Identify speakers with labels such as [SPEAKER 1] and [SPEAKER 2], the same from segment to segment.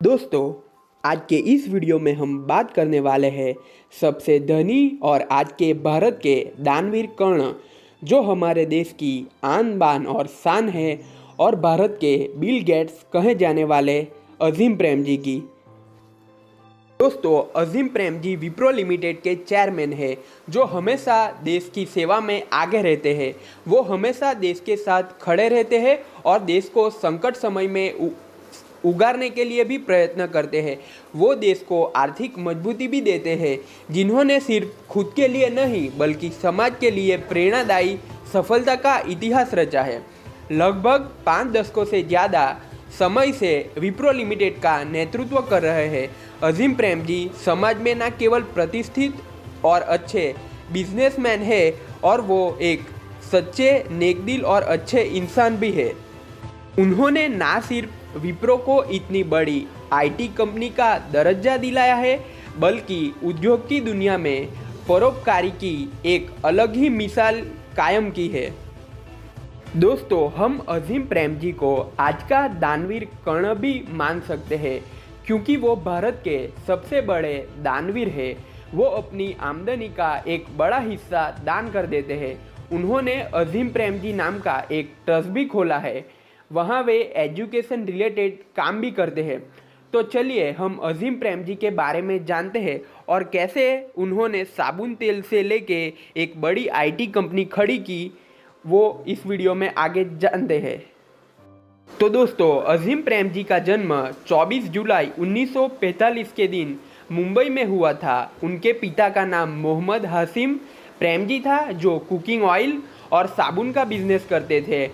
[SPEAKER 1] दोस्तों, आज के इस वीडियो में हम बात करने वाले हैं सबसे धनी और आज के भारत के दानवीर कर्ण, जो हमारे देश की आन बान और शान है, और भारत के बिल गेट्स कहे जाने वाले अजीम प्रेमजी की। दोस्तों, अजीम प्रेमजी विप्रो लिमिटेड के चेयरमैन है, जो हमेशा देश की सेवा में आगे रहते हैं। वो हमेशा देश के साथ खड़े रहते हैं और देश को संकट समय में उगारने के लिए भी प्रयत्न करते हैं। वो देश को आर्थिक मजबूती भी देते हैं, जिन्होंने सिर्फ खुद के लिए नहीं बल्कि समाज के लिए प्रेरणादायी सफलता का इतिहास रचा है। लगभग 5 दशकों से ज़्यादा समय से विप्रो लिमिटेड का नेतृत्व कर रहे हैं अजीम प्रेमजी समाज में न केवल प्रतिष्ठित और अच्छे बिजनेसमैन है, और वो एक सच्चे नेकदिल और अच्छे इंसान भी है। उन्होंने ना सिर्फ विप्रो को इतनी बड़ी आईटी कंपनी का दर्जा दिलाया है, बल्कि उद्योग की दुनिया में परोपकारी की एक अलग ही मिसाल कायम की है। दोस्तों, हम अजीम प्रेमजी को आज का दानवीर कर्ण भी मान सकते हैं, क्योंकि वो भारत के सबसे बड़े दानवीर है। वो अपनी आमदनी का एक बड़ा हिस्सा दान कर देते हैं। उन्होंने अजीम प्रेमजी नाम का एक ट्रस्ट भी खोला है, वहाँ वे एजुकेशन रिलेटेड काम भी करते हैं। तो चलिए हम अजीम प्रेमजी के बारे में जानते हैं और कैसे उन्होंने साबुन तेल से लेके एक बड़ी आईटी कंपनी खड़ी की, वो इस वीडियो में आगे जानते हैं। तो दोस्तों, अजीम प्रेमजी का जन्म 24 जुलाई 1945 के दिन मुंबई में हुआ था। उनके पिता का नाम मोहम्मद हाशिम प्रेमजी था, जो कुकिंग ऑयल और साबुन का बिजनेस करते थे।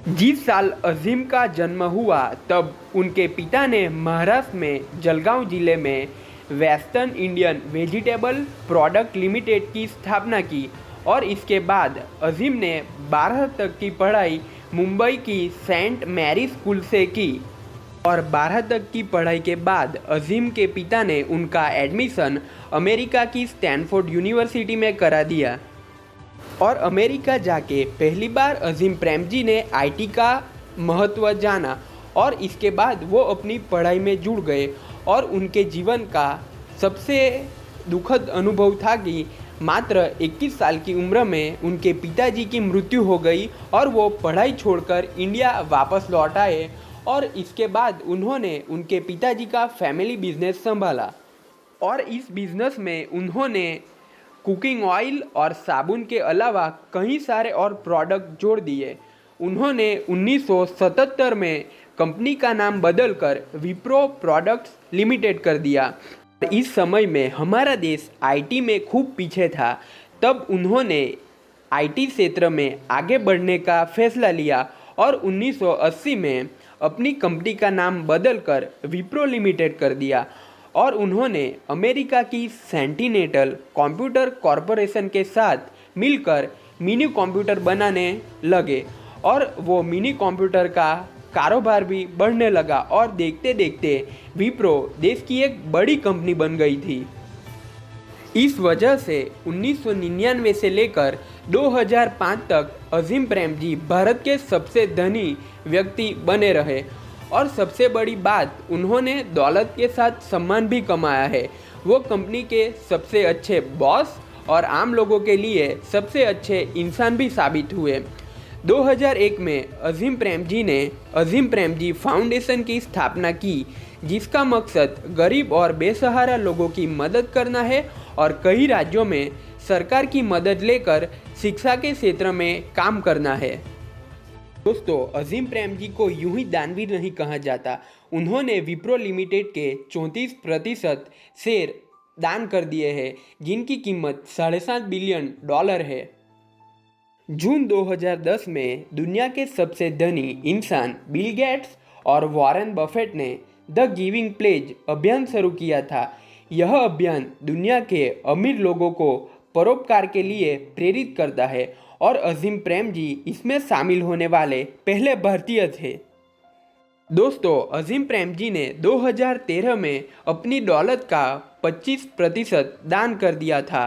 [SPEAKER 1] जिस साल अजीम का जन्म हुआ, तब उनके पिता ने महाराष्ट्र में जलगांव जिले में western Indian vegetable product limited की स्थापना की, और इसके बाद अजीम ने 12 तक की पढ़ाई मुंबई की सेंट मैरी स्कूल से की, और 12 तक की पढ़ाई के बाद अजीम के पिता ने उनका एडमिशन अमेरिका की स्टैनफोर्ड यूनिवर्सिटी में करा दिया। और अमेरिका जाके पहली बार अजीम प्रेमजी ने आईटी का महत्व जाना, और इसके बाद वो अपनी पढ़ाई में जुड़ गए। और उनके जीवन का सबसे दुखद अनुभव था कि मात्र 21 साल की उम्र में उनके पिताजी की मृत्यु हो गई, और वो पढ़ाई छोड़कर इंडिया वापस लौट आए। और इसके बाद उन्होंने उनके पिताजी का फैमिली बिजनेस संभाला, और इस बिजनेस में उन्होंने कुकिंग ऑयल और साबुन के अलावा कई सारे और प्रोडक्ट जोड़ दिए। उन्होंने 1977 में कंपनी का नाम बदलकर विप्रो प्रोडक्ट्स लिमिटेड कर दिया। इस समय में हमारा देश आईटी में खूब पीछे था, तब उन्होंने आईटी क्षेत्र में आगे बढ़ने का फैसला लिया, और 1980 में अपनी कंपनी का नाम बदलकर विप्रो लिमिटेड कर दिया। और उन्होंने अमेरिका की सेंटिनेंटल कंप्यूटर कॉरपोरेशन के साथ मिलकर मिनी कंप्यूटर बनाने लगे, और वो मिनी कंप्यूटर का कारोबार भी बढ़ने लगा, और देखते देखते विप्रो देश की एक बड़ी कंपनी बन गई थी। इस वजह से 1999 से लेकर 2005 तक अजीम प्रेमजी भारत के सबसे धनी व्यक्ति बने रहे। और सबसे बड़ी बात, उन्होंने दौलत के साथ सम्मान भी कमाया है। वो कंपनी के सबसे अच्छे बॉस और आम लोगों के लिए सबसे अच्छे इंसान भी साबित हुए। 2001 में अजीम प्रेमजी ने अजीम प्रेमजी फाउंडेशन की स्थापना की, जिसका मकसद गरीब और बेसहारा लोगों की मदद करना है, और कई राज्यों में सरकार की मदद लेकर शिक्षा के क्षेत्र में काम करना है। दोस्तों, अजीम प्रेमजी को यूं ही दानवीर नहीं कहा जाता। उन्होंने विप्रो लिमिटेड के 34% शेयर दान कर दिए हैं, जिनकी कीमत $7.5 बिलियन है। जून 2010 में दुनिया के सबसे धनी इंसान बिल गेट्स और वॉरेन बफेट ने द गिविंग प्लेज अभियान शुरू किया था। यह अभियान दुनिया के अमीर लोगों को परोपकार के लिए प्रेरित करता है, और अजीम प्रेमजी इसमें शामिल होने वाले पहले भारतीय थे। दोस्तों, अजीम प्रेमजी ने 2013 में अपनी दौलत का 25% दान कर दिया था,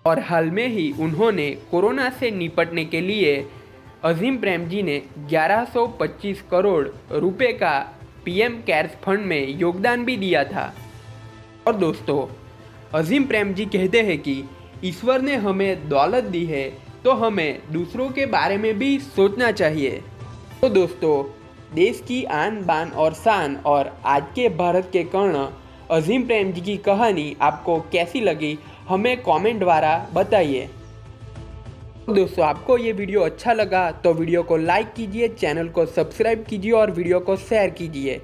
[SPEAKER 1] और हाल में ही उन्होंने कोरोना से निपटने के लिए अजीम प्रेमजी ने 1125 करोड़ रुपए का पीएम केयर्स फंड में योगदान भी दिया था। और दोस्तों, अजीम प्रेम जी कहते हैं कि ईश्वर ने हमें दौलत दी है तो हमें दूसरों के बारे में भी सोचना चाहिए। तो दोस्तों, देश की आन बान और शान और आज के भारत के कर्ण अजीम प्रेम जी की कहानी आपको कैसी लगी हमें कमेंट द्वारा बताइए। दोस्तों, आपको ये वीडियो अच्छा लगा तो वीडियो को लाइक कीजिए, चैनल को सब्सक्राइब कीजिए और वीडियो को शेयर कीजिए।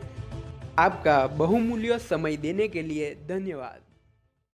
[SPEAKER 1] आपका बहुमूल्य समय देने के लिए धन्यवाद।